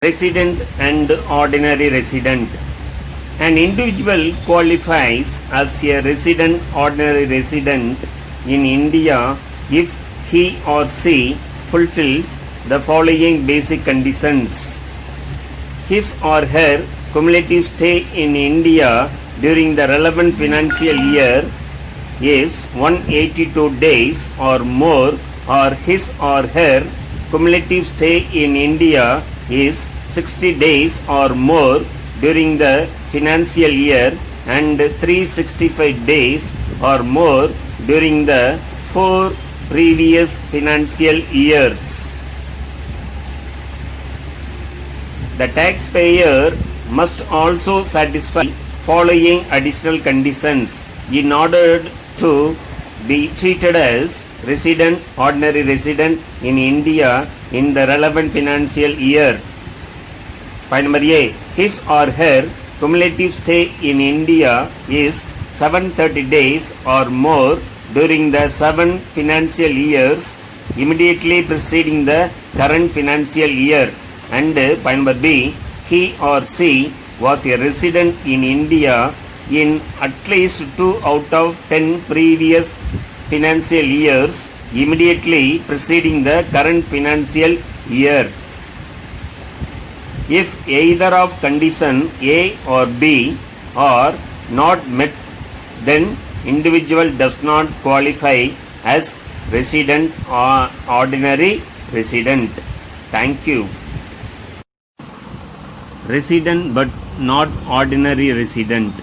Resident and ordinary resident. An individual qualifies as a resident ordinary resident in India if he or she fulfills the following basic conditions. His or her cumulative stay in India during the relevant financial year is 182 days or more, or his or her cumulative stay in India is 60 days or more during the financial year and 365 days or more during the 4 previous financial years. The taxpayer must also satisfy following additional conditions in order to be treated as resident ordinary resident in India in the relevant financial year. Point number A. His or her cumulative stay in India is 730 days or more during the 7 financial years immediately preceding the current financial year. And point number B. He or she was a resident in India in at least 2 out of 10 previous financial years immediately preceding the current financial year. If either of condition A or B are not met, then individual does not qualify as resident or ordinary resident. Thank you. Resident but not ordinary resident.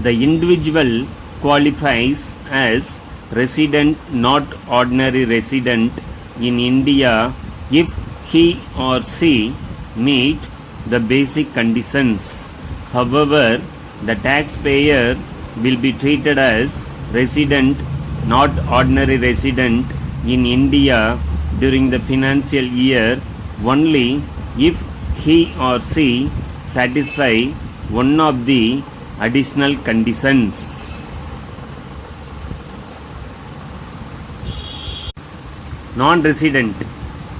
The individual qualifies as resident not ordinary resident in India if he or she meet the basic conditions. However, the taxpayer will be treated as resident not ordinary resident in India during the financial year only if he or she satisfy one of the additional conditions. Non-resident.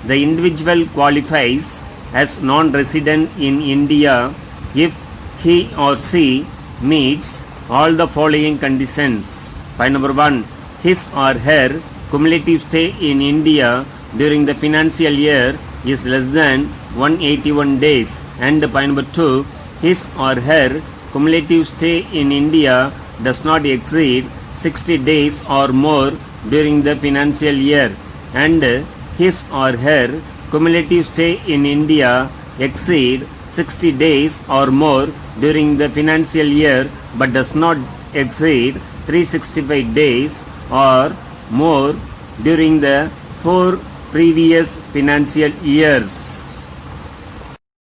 The individual qualifies as non-resident in India if he or she meets all the following conditions. Point number 1. His or her cumulative stay in India during the financial year is less than 181 days. And point number 2. His or her cumulative stay in India does not exceed 60 days or more during the financial year. And his or her cumulative stay in India exceed 60 days or more during the financial year but does not exceed 365 days or more during the 4 previous financial years.